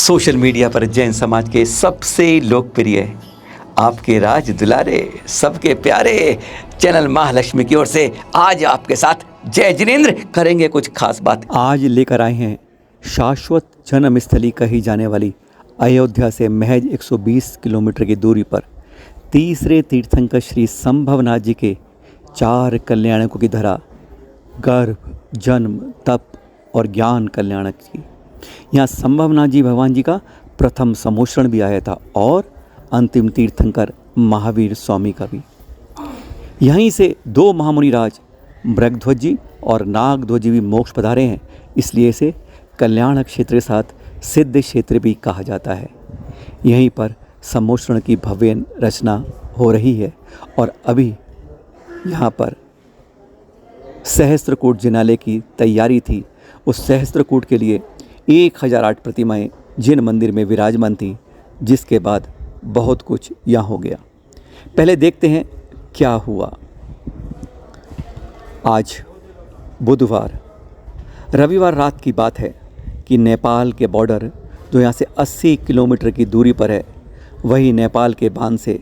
Social media पर जैन समाज के सबसे लोकप्रिय, आपके राज दुलारे, सबके प्यारे चैनल महालक्ष्मी की ओर से आज आपके साथ जय जिनेंद्र करेंगे कुछ खास बात। आज लेकर आए हैं शाश्वत जन्मस्थली कही जाने वाली अयोध्या से महज 120 किलोमीटर की दूरी पर तीसरे तीर्थंकर श्री संभवनाथ जी के 4 कल्याणकों की धरा गर्भ, जन्म, तप और ज्ञान कल्याणक की। यहाँ संभवनाथ जी भगवान जी का प्रथम समोषण भी आया था और अंतिम तीर्थंकर महावीर स्वामी का भी। यहीं से 2 महामुनि राज मृगध्वज जी और नागध्वज जी भी मोक्ष पधारे हैं, इसलिए इसे कल्याण क्षेत्र के साथ सिद्ध क्षेत्र भी कहा जाता है। यहीं पर समोषण की भव्य रचना हो रही है और अभी यहाँ पर सहस्त्रकूट जिनालय की तैयारी थी। उस सहस्त्रकूट के लिए 1008 प्रतिमाएं जिन मंदिर में विराजमान थी, जिसके बाद बहुत कुछ यहाँ हो गया। पहले देखते हैं क्या हुआ। आज बुधवार, रविवार रात की बात है कि नेपाल के बॉर्डर जो यहाँ से 80 किलोमीटर की दूरी पर है, वही नेपाल के बांध से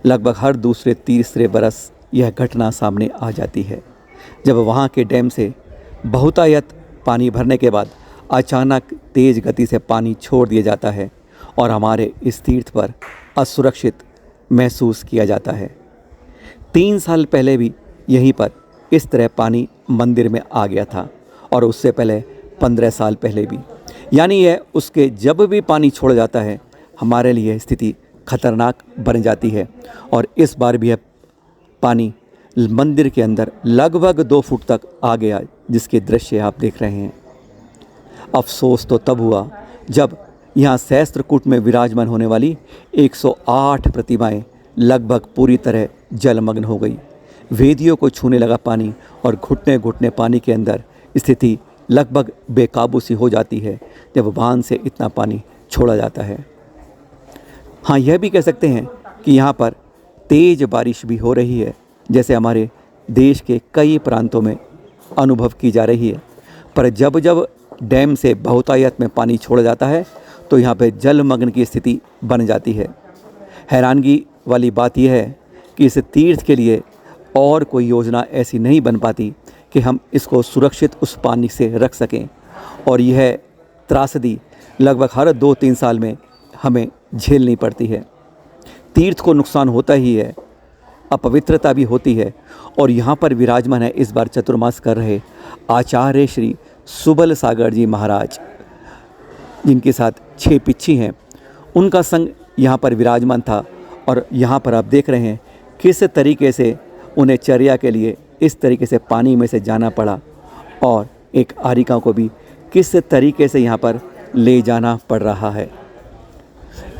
लगभग हर दूसरे तीसरे बरस यह घटना सामने आ जाती है, जब वहाँ के डैम से बहुतायत पानी भरने के बाद अचानक तेज़ गति से पानी छोड़ दिया जाता है और हमारे इस तीर्थ पर असुरक्षित महसूस किया जाता है। 3 साल पहले भी यहीं पर इस तरह पानी मंदिर में आ गया था और उससे पहले 15 साल पहले भी। यानी यह उसके जब भी पानी छोड़ जाता है, हमारे लिए स्थिति खतरनाक बन जाती है। और इस बार भी यह पानी मंदिर के अंदर लगभग 2 फुट तक आ गया, जिसके दृश्य आप देख रहे हैं। अफसोस तो तब हुआ जब यहाँ सहस्त्रकूट में विराजमान होने वाली 108 प्रतिमाएं लगभग पूरी तरह जलमग्न हो गई। वेदियों को छूने लगा पानी और घुटने घुटने पानी के अंदर स्थिति लगभग बेकाबू सी हो जाती है जब बांध से इतना पानी छोड़ा जाता है। हाँ, यह भी कह सकते हैं कि यहाँ पर तेज़ बारिश भी हो रही है, जैसे हमारे देश के कई प्रांतों में अनुभव की जा रही है। पर जब जब डैम से बहुतायत में पानी छोड़ा जाता है तो यहाँ पे जलमग्न की स्थिति बन जाती है। हैरानगी वाली बात यह है कि इस तीर्थ के लिए और कोई योजना ऐसी नहीं बन पाती कि हम इसको सुरक्षित उस पानी से रख सकें, और यह त्रासदी लगभग हर 2-3 साल में हमें झेलनी पड़ती है। तीर्थ को नुकसान होता ही है, अपवित्रता भी होती है। और यहाँ पर विराजमान है इस बार चतुर्मास कर रहे आचार्य श्री सुबल सागर जी महाराज, जिनके साथ 6 पिच्छी हैं। उनका संग यहाँ पर विराजमान था और यहाँ पर आप देख रहे हैं किस तरीके से उन्हें चर्या के लिए इस तरीके से पानी में से जाना पड़ा और एक आरिका को भी किस तरीके से यहाँ पर ले जाना पड़ रहा है।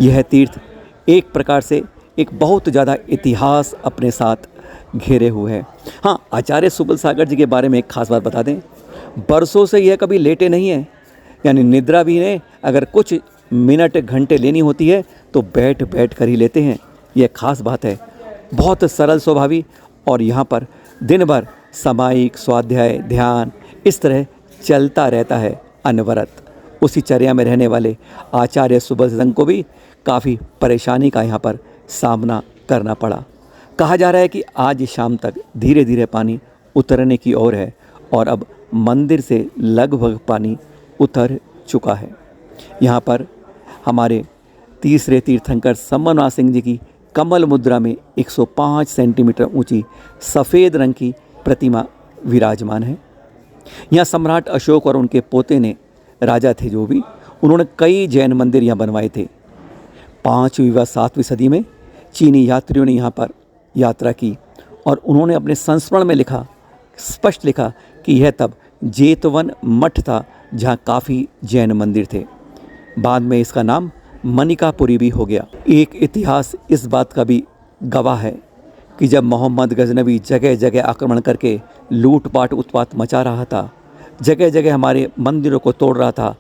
यह तीर्थ एक प्रकार से एक बहुत ज़्यादा इतिहास अपने साथ घेरे हुए है। हाँ, आचार्य सुबल सागर जी के बारे में एक खास बात बता दें, बरसों से यह कभी लेटे नहीं है, यानी निद्रा भी नहीं। अगर कुछ मिनट घंटे लेनी होती है तो बैठ बैठ कर ही लेते हैं। यह खास बात है, बहुत सरल स्वभावी। और यहाँ पर दिन भर सामायिक स्वाध्याय, ध्यान इस तरह चलता रहता है अनवरत। उसी चर्या में रहने वाले आचार्य सुबल संघ को भी काफ़ी परेशानी का यहाँ पर सामना करना पड़ा। कहा जा रहा है कि आज शाम तक धीरे धीरे पानी उतरने की ओर है और अब मंदिर से लगभग पानी उतर चुका है। यहाँ पर हमारे तीसरे तीर्थंकर संभवनाथ सिंह जी की कमल मुद्रा में 105 सेंटीमीटर ऊंची सफ़ेद रंग की प्रतिमा विराजमान है। यहाँ सम्राट अशोक और उनके पोते ने, राजा थे जो भी, उन्होंने कई जैन मंदिर यहाँ बनवाए थे। 5वीं व 7वीं सदी में चीनी यात्रियों ने यहाँ पर यात्रा की और उन्होंने अपने संस्मरण में लिखा, स्पष्ट लिखा कि यह तब जेतवन मठ था जहाँ काफ़ी जैन मंदिर थे। बाद में इसका नाम मनिकापुरी भी हो गया। एक इतिहास इस बात का भी गवाह है कि जब मोहम्मद गजनवी जगह जगह आक्रमण करके लूटपाट उत्पात मचा रहा था, जगह जगह हमारे मंदिरों को तोड़ रहा था,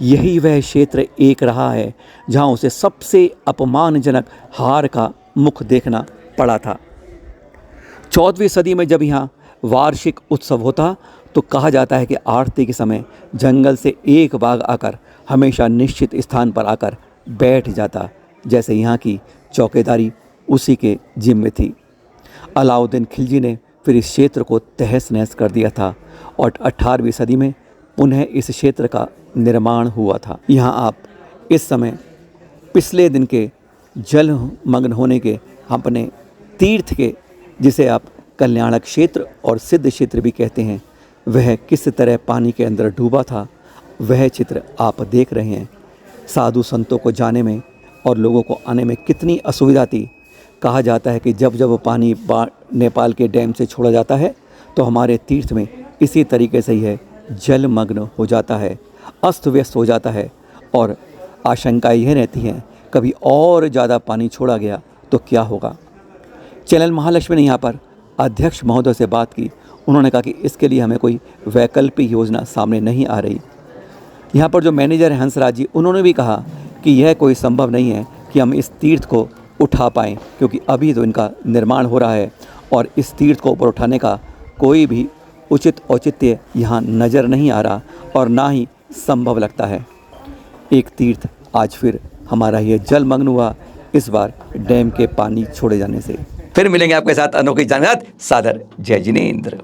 यही वह क्षेत्र एक रहा है जहाँ उसे सबसे अपमानजनक हार का मुख देखना पड़ा था। 14वीं सदी में जब यहाँ वार्षिक उत्सव होता तो कहा जाता है कि आरती के समय जंगल से एक बाघ आकर हमेशा निश्चित स्थान पर आकर बैठ जाता, जैसे यहाँ की चौकीदारी उसी के जिम्मे थी। अलाउद्दीन खिलजी ने फिर इस क्षेत्र को तहस नहस कर दिया था और 18वीं सदी में पुनः इस क्षेत्र का निर्माण हुआ था। यहाँ आप इस समय पिछले दिन के जलमग्न होने के अपने तीर्थ के, जिसे आप कल्याणक क्षेत्र और सिद्ध क्षेत्र भी कहते हैं, वह किस तरह पानी के अंदर डूबा था, वह चित्र आप देख रहे हैं। साधु संतों को जाने में और लोगों को आने में कितनी असुविधा थी। कहा जाता है कि जब जब पानी नेपाल के डैम से छोड़ा जाता है तो हमारे तीर्थ में इसी तरीके से ही है, जलमग्न हो जाता है, अस्त व्यस्त हो जाता है। और आशंका यह रहती है कभी और ज़्यादा पानी छोड़ा गया तो क्या होगा। चैनल महालक्ष्मी ने यहाँ पर अध्यक्ष महोदय से बात की। उन्होंने कहा कि इसके लिए हमें कोई वैकल्पिक योजना सामने नहीं आ रही। यहाँ पर जो मैनेजर हैं हंसराज जी, उन्होंने भी कहा कि यह कोई संभव नहीं है कि हम इस तीर्थ को उठा पाएँ, क्योंकि अभी तो इनका निर्माण हो रहा है और इस तीर्थ को ऊपर उठाने का कोई भी उचित औचित्य यहाँ नज़र नहीं आ रहा और ना ही संभव लगता है। एक तीर्थ आज फिर हमारा ये जलमग्न हुआ, इस बार डैम के पानी छोड़े जाने से। फिर मिलेंगे आपके साथ अनोखी जानकारी। सादर जय जिनेंद्र।